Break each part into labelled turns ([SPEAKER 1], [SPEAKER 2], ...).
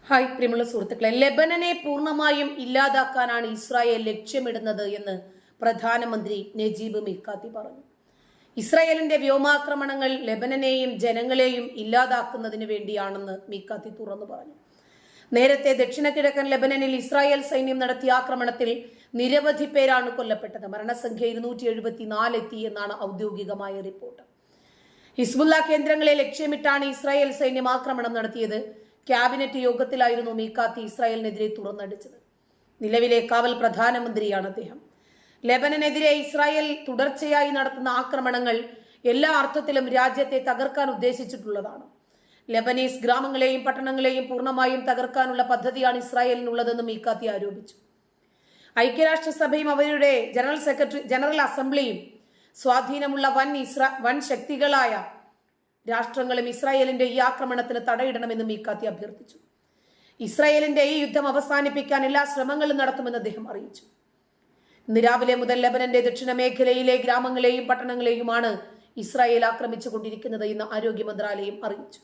[SPEAKER 1] Hi പ്രിയമുള്ള സുഹൃത്തുക്കളെ, ലെബനനെ പൂർണ്ണമായും ഇല്ലാതാക്കാനാണ് ഇസ്രായേൽ ലക്ഷ്യമിടുന്നത് എന്ന് പ്രധാനമന്ത്രി നജീബ് മിക്കാത്തി പറഞ്ഞു. ഇസ്രായേലിന്റെ വ്യോമാക്രമണങ്ങൾ ലെബനനെയും ജനങ്ങളെയും ഇല്ലാതാക്കുന്നതിന് വേണ്ടിയാണെന്ന് മിക്കാത്തി തുറന്നു പറഞ്ഞു. നേരത്തെ ദക്ഷിണ കിഴക്കൻ ലെബനനിൽ ഇസ്രായേൽ സൈന്യം നടത്തിയ ആക്രമണത്തിൽ നിരവധി പേരാണ് കൊല്ലപ്പെട്ടത്. മരണസംഖ്യ 274 എത്തി എന്നാണ് ഔദ്യോഗികമായ റിപ്പോർട്ട്. ഹിസ്ബുല്ല കേന്ദ്രങ്ങളെ ലക്ഷ്യമിട്ടാണ് ഇസ്രായേൽ സൈന്യം ആക്രമണം നടത്തിയത്. ക്യാബിനറ്റ് യോഗത്തിലായിരുന്നു മീക്കാത്തി ഇസ്രായേലിനെതിരെ തുറന്നടിച്ചത്. നിലവിലെ കാവൽ പ്രധാനമന്ത്രിയാണ് അദ്ദേഹം. ലെബനനെതിരെ ഇസ്രായേൽ തുടർച്ചയായി നടത്തുന്ന ആക്രമണങ്ങൾ എല്ലാ അർത്ഥത്തിലും രാജ്യത്തെ തകർക്കാൻ ഉദ്ദേശിച്ചിട്ടുള്ളതാണ്. ലെബനീസ് ഗ്രാമങ്ങളെയും പട്ടണങ്ങളെയും പൂർണ്ണമായും തകർക്കാനുള്ള പദ്ധതിയാണ് ഇസ്രായേലിനുള്ളതെന്ന് മീക്കാത്തി ആരോപിച്ചു. ഐക്യരാഷ്ട്രസഭയും അവരുടെ ജനറൽ അസംബ്ലിയും സ്വാധീനമുള്ള വൻ ശക്തികളായ രാഷ്ട്രങ്ങളും ഇസ്രായേലിന്റെ ഈ ആക്രമണത്തിന് തടയിടണമെന്ന് മീക്കാത്തി അഭ്യർത്ഥിച്ചു. ഇസ്രായേലിന്റെ ഈ യുദ്ധം അവസാനിപ്പിക്കാൻ എല്ലാ ശ്രമങ്ങളും നടത്തുമെന്ന് അദ്ദേഹം അറിയിച്ചു. ഇന്ന് രാവിലെ മുതൽ ലെബനന്റെ ദക്ഷിണ മേഖലയിലെ ഗ്രാമങ്ങളെയും പട്ടണങ്ങളെയുമാണ് ഇസ്രായേൽ ആക്രമിച്ചു കൊണ്ടിരിക്കുന്നത് എന്ന് ആരോഗ്യ മന്ത്രാലയം അറിയിച്ചു.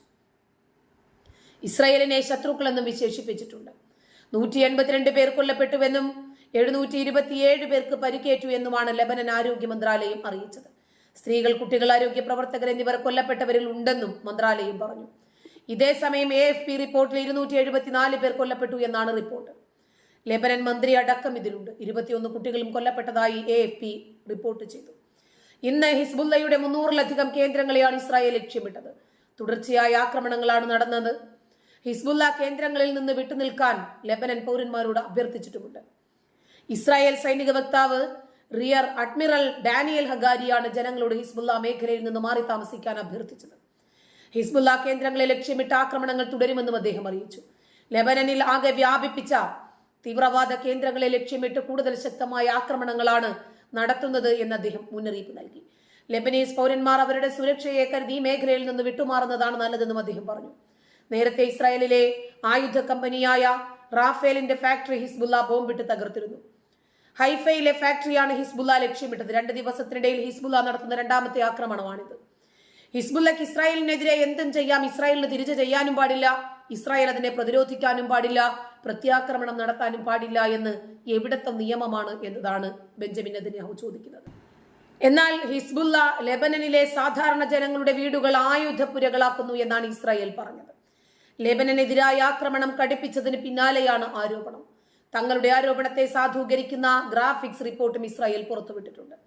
[SPEAKER 1] ഇസ്രായേലിനെ ശത്രുക്കളെന്നും വിശേഷിപ്പിച്ചിട്ടുണ്ട്. 182 പേർ കൊല്ലപ്പെട്ടുവെന്നും 727 പേർക്ക് പരിക്കേറ്റു എന്നുമാണ് ലെബനൻ ആരോഗ്യ മന്ത്രാലയം അറിയിച്ചത്. സ്ത്രീകൾ, കുട്ടികൾ, ആരോഗ്യ പ്രവർത്തകർ എന്നിവർ കൊല്ലപ്പെട്ടവരിൽ ഉണ്ടെന്നും മന്ത്രാലയം പറഞ്ഞു. ഇതേസമയം AFP റിപ്പോർട്ടിൽ 274 പേർ കൊല്ലപ്പെട്ടു എന്നാണ് റിപ്പോർട്ട്. ലെബനൻ മന്ത്രി അടക്കം ഇതിലുണ്ട്. 21 കുട്ടികളും കൊല്ലപ്പെട്ടതായി AFP റിപ്പോർട്ട് ചെയ്തു. ഇന്ന് ഹിസ്ബുല്ലയുടെ 300-ലധികം കേന്ദ്രങ്ങളെയാണ് ഇസ്രായേൽ ലക്ഷ്യമിട്ടത്. തുടർച്ചയായ ആക്രമണങ്ങളാണ് നടന്നത്. ഹിസ്ബുല്ല കേന്ദ്രങ്ങളിൽ നിന്ന് വിട്ടുനിൽക്കാൻ ലെബനൻ പൗരന്മാരോട് അഭ്യർത്ഥിച്ചിട്ടുമുണ്ട്. ഇസ്രായേൽ സൈനിക വക്താവ് റിയർ അഡ്മിറൽ ഡാനിയൽ ഹഗാരിയാണ് ജനങ്ങളോട് ഹിസ്ബുല്ല മേഖലയിൽ നിന്ന് മാറി താമസിക്കാൻ അഭ്യർത്ഥിച്ചത്. ഹിസ്ബുല്ല കേന്ദ്രങ്ങളെ ലക്ഷ്യമിട്ട് ആക്രമണങ്ങൾ തുടരുമെന്നും അദ്ദേഹം അറിയിച്ചു. ലെബനനിൽ ആകെ വ്യാപിപ്പിച്ച തീവ്രവാദ കേന്ദ്രങ്ങളെ ലക്ഷ്യമിട്ട് കൂടുതൽ ശക്തമായ ആക്രമണങ്ങളാണ് നടത്തുന്നത് എന്ന് അദ്ദേഹം മുന്നറിയിപ്പ് നൽകി. ലെബനീസ് പൗരന്മാർ അവരുടെ സുരക്ഷയെ കരുതി ഈ മേഖലയിൽ നിന്ന് വിട്ടുമാറുന്നതാണ് നല്ലതെന്നും അദ്ദേഹം പറഞ്ഞു. നേരത്തെ ഇസ്രായേലിലെ ആയുധ കമ്പനിയായ റാഫേലിന്റെ ഫാക്ടറി ഹിസ്ബുല്ല ബോംബിട്ട് തകർത്തിരുന്നു. ഹൈഫയിലെ ഫാക്ടറിയാണ് ഹിസ്ബുല്ല ലക്ഷ്യമിട്ടത്. 2 ദിവസത്തിനിടയിൽ ഹിസ്ബുല്ല നടത്തുന്ന രണ്ടാമത്തെ ആക്രമണമാണിത്. ഹിസ്ബുല്ലക്ക് ഇസ്രായേലിനെതിരെ എന്തും ചെയ്യാം, ഇസ്രായേലിന് തിരിച്ചു ചെയ്യാനും പാടില്ല, ഇസ്രായേൽ അതിനെ പ്രതിരോധിക്കാനും പാടില്ല, പ്രത്യാക്രമണം നടത്താനും പാടില്ല എന്ന് എവിടത്തെ നിയമമാണ് എന്നതാണ് ബെഞ്ചമിൻ നെതന്യാഹു ചോദിക്കുന്നത്. എന്നാൽ ഹിസ്ബുല്ല ലെബനനിലെ സാധാരണ ജനങ്ങളുടെ വീടുകൾ ആയുധപ്പുരകളാക്കുന്നു എന്നാണ് ഇസ്രായേൽ പറഞ്ഞത്. ലെബനനെതിരായ ആക്രമണം കടുപ്പിച്ചതിന് പിന്നാലെയാണ് ആരോപണം. തങ്ങളുടെ ആരോപണത്തെ സാധൂകരിക്കുന്ന ഗ്രാഫിക്സ് റിപ്പോർട്ടും ഇസ്രായേൽ പുറത്തുവിട്ടിട്ടുണ്ട്.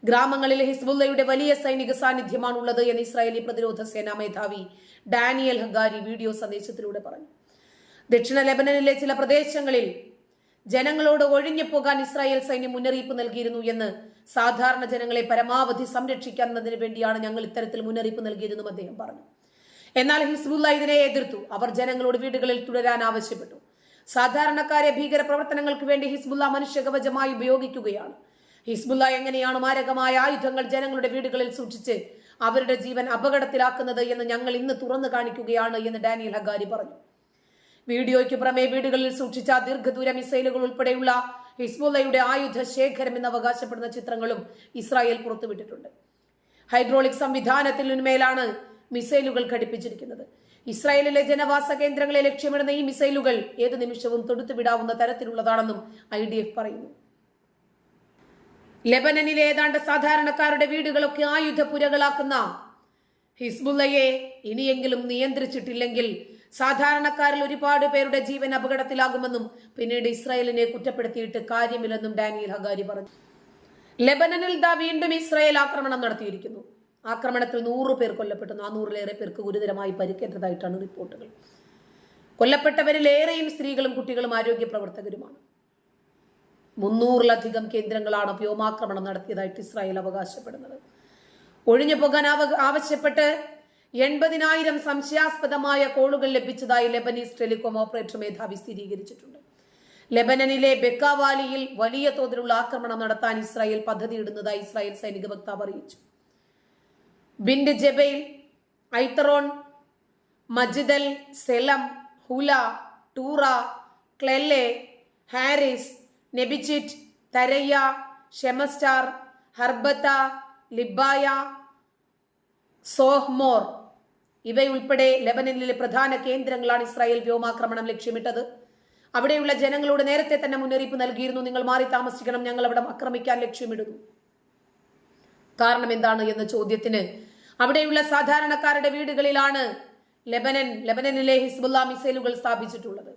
[SPEAKER 1] ഗ്രാമങ്ങളിൽ ഹിസ്ബുല്ലയുടെ വലിയ സൈനിക സാന്നിധ്യമാണുള്ളത് എന്ന് ഇസ്രായേലി പ്രതിരോധ സേനാ മേധാവി ഡാനിയൽ ഹഗാരി വീഡിയോ സന്ദേശത്തിലൂടെ പറഞ്ഞു. ദക്ഷിണ ലെബനനിലെ ചില പ്രദേശങ്ങളിൽ ജനങ്ങളോട് ഒഴിഞ്ഞു പോകാൻ ഇസ്രായേൽ സൈന്യം മുന്നറിയിപ്പ് നൽകിയിരുന്നു എന്ന്, സാധാരണ ജനങ്ങളെ പരമാവധി സംരക്ഷിക്കുന്നതിന് വേണ്ടിയാണ് ഞങ്ങൾ ഇത്തരത്തിൽ മുന്നറിയിപ്പ് നൽകിയതെന്നും അദ്ദേഹം പറഞ്ഞു. എന്നാൽ ഹിസ്ബുല്ല ഇതിനെ എതിർത്തു. അവർ ജനങ്ങളോട് വീടുകളിൽ തുടരാൻ ആവശ്യപ്പെട്ടു. സാധാരണക്കാരെ ഭീകര പ്രവർത്തനങ്ങൾക്ക് വേണ്ടി ഹിസ്ബുല്ല മനുഷ്യകവചമായി ഉപയോഗിക്കുകയാണ്. ഹിസ്ബുല്ല എങ്ങനെയാണ് മാരകമായ ആയുധങ്ങൾ ജനങ്ങളുടെ വീടുകളിൽ സൂക്ഷിച്ച് അവരുടെ ജീവൻ അപകടത്തിലാക്കുന്നത് എന്ന് ഞങ്ങൾ ഇന്ന് തുറന്നു കാണിക്കുകയാണ് എന്ന് ഡാനിയൽ ഹഗാരി പറഞ്ഞു. വീഡിയോയ്ക്ക് പുറമെ വീടുകളിൽ സൂക്ഷിച്ച ദീർഘദൂര മിസൈലുകൾ ഉൾപ്പെടെയുള്ള ഹിസ്ബുല്ലയുടെ ആയുധ ശേഖരം എന്ന് അവകാശപ്പെടുന്ന ചിത്രങ്ങളും ഇസ്രായേൽ പുറത്തുവിട്ടിട്ടുണ്ട്. ഹൈഡ്രോളിക് സംവിധാനത്തിനുമേലാണ് മിസൈലുകൾ ഘടിപ്പിച്ചിരിക്കുന്നത്. ഇസ്രായേലിലെ ജനവാസ കേന്ദ്രങ്ങളെ ലക്ഷ്യമിടുന്ന ഈ മിസൈലുകൾ ഏത് നിമിഷവും തൊടുത്തുവിടാവുന്ന തരത്തിലുള്ളതാണെന്നും IDF പറയുന്നു. ലെബനനിലെ ഏതാണ്ട് സാധാരണക്കാരുടെ വീടുകളൊക്കെ ആയുധപുരകളാക്കുന്ന ഹിസ്ബുല്ലയെ ഇനിയെങ്കിലും നിയന്ത്രിച്ചിട്ടില്ലെങ്കിൽ സാധാരണക്കാരിൽ ഒരുപാട് പേരുടെ ജീവൻ അപകടത്തിലാകുമെന്നും പിന്നീട് ഇസ്രായേലിനെ കുറ്റപ്പെടുത്തിയിട്ട് കാര്യമില്ലെന്നും ഡാനിയൽ ഹഗാരി പറഞ്ഞു. ലെബനനിൽ വീണ്ടും ഇസ്രായേൽ ആക്രമണം നടത്തിയിരിക്കുന്നു. ആക്രമണത്തിൽ 100 പേർ കൊല്ലപ്പെട്ടു. 400-ലേറെ പേർക്ക് ഗുരുതരമായി പരിക്കേറ്റതായിട്ടാണ് റിപ്പോർട്ടുകൾ. കൊല്ലപ്പെട്ടവരിലേറെയും സ്ത്രീകളും കുട്ടികളും ആരോഗ്യ പ്രവർത്തകരുമാണ്. 300-ലധികം കേന്ദ്രങ്ങളാണ് വ്യോമാക്രമണം നടത്തിയതായിട്ട് ഇസ്രായേൽ അവകാശപ്പെടുന്നത്. ഒഴിഞ്ഞു പോകാൻ ആവശ്യപ്പെട്ട് 80,000 സംശയാസ്പദമായ കോളുകൾ ലഭിച്ചതായി ലെബനീസ് ടെലികോം ഓപ്പറേറ്റർ മേധാവി സ്ഥിരീകരിച്ചിട്ടുണ്ട്. ലെബനനിലെ ബെക്കാവാലിയിൽ വലിയ തോതിലുള്ള ആക്രമണം നടത്താൻ ഇസ്രായേൽ പദ്ധതിയിടുന്നതായി ഇസ്രായേൽ സൈനിക വക്താവ് അറിയിച്ചു. ബിൻഡ് ജബൈൽ, ഐത്തറോൺ, മജിദൽ, സെലം, ഹുല, ടൂറ, ക്ലെല്ലെ, ഹാരിസ്, നെബിച്ചിറ്റ്, തരയ്യ, ഷെമസ്റ്റാർ, ഹർബത്ത, ലിബായ, സോഹ്മോർ ഇവയുൾപ്പെടെ ലെബനനിലെ പ്രധാന കേന്ദ്രങ്ങളാണ് ഇസ്രായേൽ വ്യോമാക്രമണം ലക്ഷ്യമിട്ടത്. അവിടെയുള്ള ജനങ്ങളോട് നേരത്തെ തന്നെ മുന്നറിയിപ്പ് നൽകിയിരുന്നു, നിങ്ങൾ മാറി താമസിക്കണം, ഞങ്ങൾ അവിടെ ആക്രമിക്കാൻ ലക്ഷ്യമിടുന്നു. കാരണം എന്താണ് എന്ന ചോദ്യത്തിന് അവിടെയുള്ള സാധാരണക്കാരുടെ വീടുകളിലാണ് ലെബനനിലെ ഹിസ്ബുള്ള മിസൈലുകൾ സ്ഥാപിച്ചിട്ടുള്ളത്.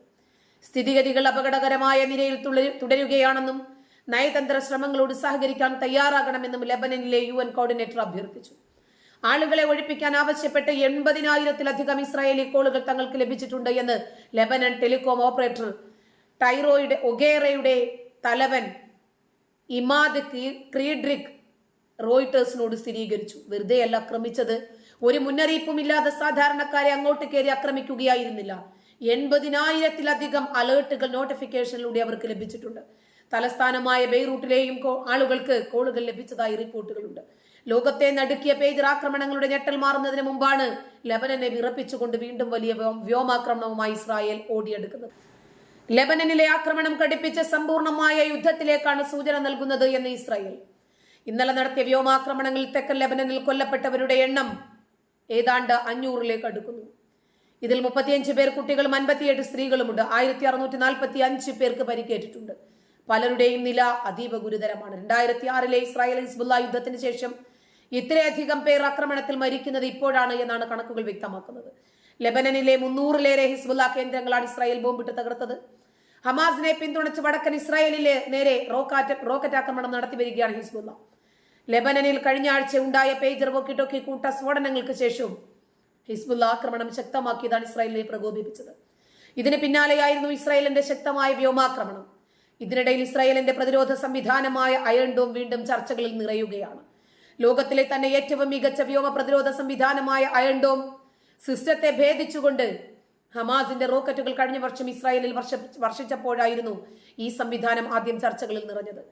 [SPEAKER 1] സ്ഥിതിഗതികൾ അപകടകരമായ നിലയിൽ തുടരുകയാണെന്നും നയതന്ത്ര ശ്രമങ്ങളോട് സഹകരിക്കാൻ തയ്യാറാകണമെന്നും ലെബനനിലെ UN കോർഡിനേറ്റർ അഭ്യർത്ഥിച്ചു. ആളുകളെ ഒഴിപ്പിക്കാൻ ആവശ്യപ്പെട്ട് 80,000-ലധികം ഇസ്രായേലി കോളുകൾ തങ്ങൾക്ക് ലഭിച്ചിട്ടുണ്ട് എന്ന് ലെബനൻ ടെലികോം ഓപ്പറേറ്റർ ടൈറോയുടെ ഒഗേറയുടെ തലവൻ ഇമാദ് ക്രീഡ്രിക് റോയിട്ടേഴ്സിനോട് സ്ഥിരീകരിച്ചു. വെറുതെയല്ല ആക്രമിച്ചത്, ഒരു മുന്നറിയിപ്പുമില്ലാതെ സാധാരണക്കാരെ അങ്ങോട്ട് കയറി ആക്രമിക്കുകയായിരുന്നില്ല. 80,000-ലധികം അലേർട്ടുകൾ നോട്ടിഫിക്കേഷനിലൂടെ അവർക്ക് ലഭിച്ചിട്ടുണ്ട്. തലസ്ഥാനമായ ബെയ്റൂട്ടിലെയും ആളുകൾക്ക് കോളുകൾ ലഭിച്ചതായി റിപ്പോർട്ടുകളുണ്ട്. ലോകത്തെ നടുക്കിയ പേജർ ആക്രമണങ്ങളുടെ ഞെട്ടൽ മാറുന്നതിന് മുമ്പാണ് ലെബനനെ വിറപ്പിച്ചുകൊണ്ട് വീണ്ടും വലിയ വ്യോമാക്രമണവുമായി ഇസ്രായേൽ ഓടിയെടുക്കുന്നത്. ലെബനനിലെ ആക്രമണം ഘടിപ്പിച്ച് സമ്പൂർണമായ യുദ്ധത്തിലേക്കാണ് സൂചന നൽകുന്നത് എന്ന് ഇസ്രായേൽ. ഇന്നലെ നടത്തിയ വ്യോമാക്രമണങ്ങളിൽ തെക്കൻ ലെബനനിൽ കൊല്ലപ്പെട്ടവരുടെ എണ്ണം ഏതാണ്ട് 500-ലേക്ക് അടുക്കുന്നു. ഇതിൽ 35 പേർ കുട്ടികളും 58 സ്ത്രീകളുമുണ്ട്. 1645 പേർക്ക് പരിക്കേറ്റിട്ടുണ്ട്. പലരുടെയും നില അതീവ ഗുരുതരമാണ്. 2006-ലെ ഇസ്രായേൽ ഹിസ്ബുള്ള യുദ്ധത്തിന് ശേഷം ഇത്രയധികം പേർ ആക്രമണത്തിൽ മരിക്കുന്നത് ഇപ്പോഴാണ് എന്നാണ് കണക്കുകൾ വ്യക്തമാക്കുന്നത്. ലെബനനിലെ 300-ലേറെ ഹിസ്ബുള്ള കേന്ദ്രങ്ങളാണ് ഇസ്രായേൽ ബോംബിട്ട് തകർത്തത്. ഹമാസിനെ പിന്തുണച്ച് വടക്കൻ ഇസ്രായേലിലെ നേരെ റോക്കറ്റ് ആക്രമണം നടത്തി വരികയാണ് ഹിസ്ബുള്ള. ലെബനനിൽ കഴിഞ്ഞ ആഴ്ച ഉണ്ടായ പേജർ വോക്കി-ടോക്കി കൂട്ട സ്ഫോടനങ്ങൾക്ക് ശേഷവും ഹിസ്ബുള്ള ആക്രമണം ശക്തമാക്കിയതാണ് ഇസ്രായേലിനെ പ്രകോപിപ്പിച്ചത്. ഇതിന് പിന്നാലെയായിരുന്നു ഇസ്രായേലിന്റെ ശക്തമായ വ്യോമാക്രമണം. ഇതിനിടയിൽ ഇസ്രായേലിന്റെ പ്രതിരോധ സംവിധാനമായ അയൺ ഡോം വീണ്ടും ചർച്ചകളിൽ നിറയുകയാണ്. ലോകത്തിലെ തന്നെ ഏറ്റവും മികച്ച വ്യോമ പ്രതിരോധ സംവിധാനമായ അയൺ ഡോം സിസ്റ്റത്തെ ഭേദിച്ചുകൊണ്ട് ഹമാസിന്റെ റോക്കറ്റുകൾ കഴിഞ്ഞ വർഷം ഇസ്രായേലിൽ വർഷിച്ചപ്പോഴായിരുന്നു ഈ സംവിധാനം ആദ്യം ചർച്ചകളിൽ നിറഞ്ഞത്.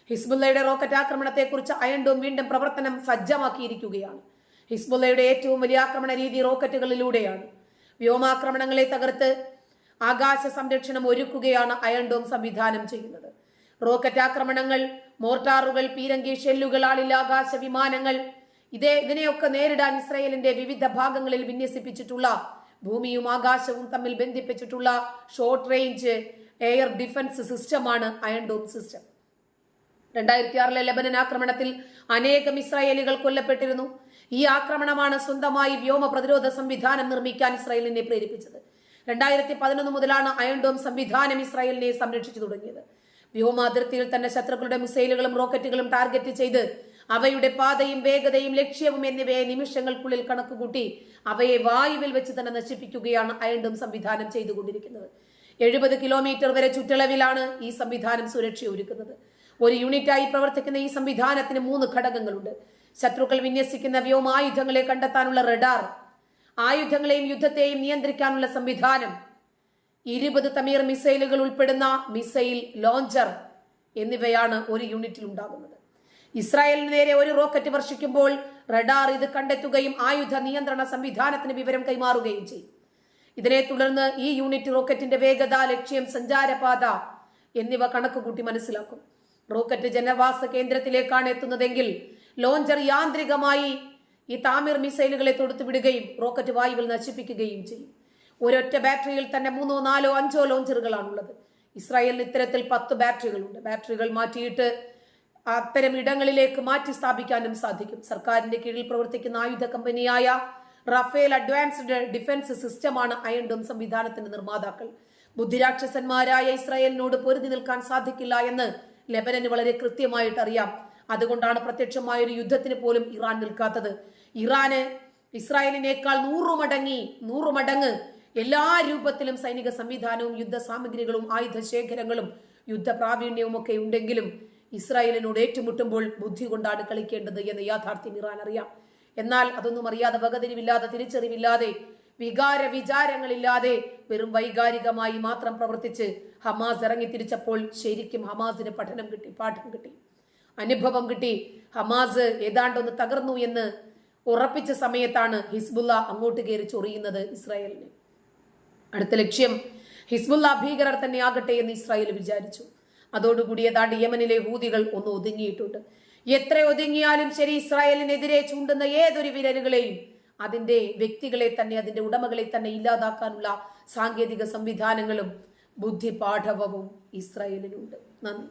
[SPEAKER 1] ഹിസ്ബുള്ളയുടെ റോക്കറ്റ് ആക്രമണത്തെക്കുറിച്ച് അയൺ ഡോം വീണ്ടും പ്രവർത്തനം സജ്ജമാക്കിയിരിക്കുകയാണ്. ഹിസ്ബുള്ളയുടെ ഏറ്റവും വലിയ ആക്രമണ രീതി റോക്കറ്റുകളിലൂടെയാണ്. വ്യോമാക്രമണങ്ങളെ തകർത്ത് ആകാശ സംരക്ഷണം ഒരുക്കുകയാണ് അയൺ ഡോം സംവിധാനം ചെയ്യുന്നത്. റോക്കറ്റ് ആക്രമണങ്ങൾ, മോർട്ടാറുകൾ, പീരങ്കി ഷെല്ലുകൾ, ആളില്ല ആകാശ വിമാനങ്ങൾ, ഇതിനെയൊക്കെ നേരിടാൻ ഇസ്രായേലിന്റെ വിവിധ ഭാഗങ്ങളിൽ വിന്യസിപ്പിച്ചിട്ടുള്ള ഭൂമിയും ആകാശവും തമ്മിൽ ബന്ധിപ്പിച്ചിട്ടുള്ള ഷോർട്ട് റേഞ്ച് എയർ ഡിഫൻസ് സിസ്റ്റമാണ് അയൺ ഡോം സിസ്റ്റം. 2006-ലെ ലെബനൻ ആക്രമണത്തിൽ അനേകം ഇസ്രായേലികൾ കൊല്ലപ്പെട്ടിരുന്നു. ഈ ആക്രമണമാണ് സ്വന്തമായി വ്യോമ പ്രതിരോധ സംവിധാനം നിർമ്മിക്കാൻ ഇസ്രായേലിനെ പ്രേരിപ്പിച്ചത്. 2011 മുതലാണ് അയൺ ഡോം സംവിധാനം ഇസ്രായേലിനെ സംരക്ഷിച്ചു തുടങ്ങിയത്. വ്യോമാതിർത്തിയിൽ തന്നെ ശത്രുക്കളുടെ മിസൈലുകളും റോക്കറ്റുകളും ടാർഗറ്റ് ചെയ്ത് അവയുടെ പാതയും വേഗതയും ലക്ഷ്യവും എന്നിവയെ നിമിഷങ്ങൾക്കുള്ളിൽ കണക്കുകൂട്ടി അവയെ വായുവിൽ വെച്ച് തന്നെ നശിപ്പിക്കുകയാണ് അയൺ ഡോം സംവിധാനം ചെയ്തുകൊണ്ടിരിക്കുന്നത്. 70 കിലോമീറ്റർ വരെ ചുറ്റളവിലാണ് ഈ സംവിധാനം സുരക്ഷ ഒരുക്കുന്നത്. ഒരു യൂണിറ്റായി പ്രവർത്തിക്കുന്ന ഈ സംവിധാനത്തിന് 3 ഘടകങ്ങളുണ്ട്. ശത്രുക്കൾ വിന്യസിക്കുന്ന വ്യോമായുധങ്ങളെ കണ്ടെത്താനുള്ള റഡാർ, ആയുധങ്ങളെയും യുദ്ധത്തെയും നിയന്ത്രിക്കാനുള്ള സംവിധാനം, 20 തമീർ മിസൈലുകൾ ഉൾപ്പെടുന്ന മിസൈൽ ലോഞ്ചർ എന്നിവയാണ് ഒരു യൂണിറ്റിൽ ഉണ്ടാകുന്നത്. ഇസ്രായേലിന് നേരെ ഒരു റോക്കറ്റ് വർഷിക്കുമ്പോൾ റഡാർ ഇത് കണ്ടെത്തുകയും ആയുധ നിയന്ത്രണ സംവിധാനത്തിന് വിവരം കൈമാറുകയും ചെയ്യും. ഇതിനെ തുടർന്ന് ഈ യൂണിറ്റ് റോക്കറ്റിന്റെ വേഗത, ലക്ഷ്യം, സഞ്ചാരപാത എന്നിവ കണക്കുകൂട്ടി മനസ്സിലാക്കും. റോക്കറ്റ് ജനവാസ കേന്ദ്രത്തിലേക്കാണ് എത്തുന്നതെങ്കിൽ ലോഞ്ചർ യാന്ത്രികമായി ഈ താമിർ മിസൈലുകളെ തൊടുത്തുവിടുകയും റോക്കറ്റ് വായുവിൽ നശിപ്പിക്കുകയും ചെയ്യും. ഒരൊറ്റ ബാറ്ററിയിൽ തന്നെ 3, 4, 5 ലോഞ്ചറുകളാണുള്ളത്. ഇസ്രായേലിന് ഇത്തരത്തിൽ 10 ബാറ്ററികളുണ്ട്. ബാറ്ററികൾ മാറ്റിയിട്ട് അത്തരം ഇടങ്ങളിലേക്ക് മാറ്റി സ്ഥാപിക്കാനും സാധിക്കും. സർക്കാരിന്റെ കീഴിൽ പ്രവർത്തിക്കുന്ന ആയുധ കമ്പനിയായ റഫേൽ അഡ്വാൻസ്ഡ് ഡിഫൻസ് സിസ്റ്റമാണ് അയൺ ഡോം സംവിധാനത്തിന്റെ നിർമ്മാതാക്കൾ. ബുദ്ധിരാക്ഷസന്മാരായ ഇസ്രായേലിനോട് പൊരുതി നിൽക്കാൻ സാധിക്കില്ല എന്ന് ലെബനന് വളരെ കൃത്യമായിട്ട് അറിയാം. അതുകൊണ്ടാണ് പ്രത്യക്ഷമായ ഒരു യുദ്ധത്തിന് പോലും ഇറാൻ നിൽക്കാത്തത്. ഇറാന് ഇസ്രായേലിനേക്കാൾ 100 മടങ്ങ് എല്ലാ രൂപത്തിലും സൈനിക സംവിധാനവും യുദ്ധ സാമഗ്രികളും ആയുധ ശേഖരങ്ങളും യുദ്ധ പ്രാവീണ്യവും ഒക്കെ ഉണ്ടെങ്കിലും ഇസ്രായേലിനോട് ഏറ്റുമുട്ടുമ്പോൾ ബുദ്ധി കൊണ്ടാണ് കളിക്കേണ്ടത് എന്ന യാഥാർത്ഥ്യം ഇറാൻ അറിയാം. എന്നാൽ അതൊന്നും അറിയാതെ, വകതിരിവില്ലാതെ, തിരിച്ചറിവില്ലാതെ, വിചാരങ്ങളില്ലാതെ വെറും വൈകാരികമായി മാത്രം പ്രവർത്തിച്ച് ഹമാസ് ഇറങ്ങി തിരിച്ചപ്പോൾ ശരിക്കും ഹമാസിന് പാഠം കിട്ടി, അനുഭവം കിട്ടി. ഹമാസ് ഏതാണ്ടൊന്ന് തകർന്നു എന്ന് ഉറപ്പിച്ച സമയത്താണ് ഹിസ്ബുള്ള അങ്ങോട്ട് കയറി ചൊറിയുന്നത് ഇസ്രായേലിന്. അടുത്ത ലക്ഷ്യം ഹിസ്ബുള്ള ഭീകരർ തന്നെ ആകട്ടെ എന്ന് ഇസ്രായേൽ വിചാരിച്ചു. അതോടുകൂടി ഏതാണ്ട് യമനിലെ ഹൂതികൾ ഒന്ന് ഒതുങ്ങിയിട്ടുണ്ട്. എത്ര ഒതുങ്ങിയാലും ശരി, ഇസ്രായേലിനെതിരെ ചൂണ്ടുന്ന ഏതൊരു വിരലുകളെയും അതിൻ്റെ വ്യക്തികളെ തന്നെ, അതിൻ്റെ ഉടമകളെ തന്നെ ഇല്ലാതാക്കാനുള്ള സാങ്കേതിക സംവിധാനങ്ങളും ബുദ്ധിപാഠവവും ഇസ്രായേലിനുണ്ട്. നന്ദി.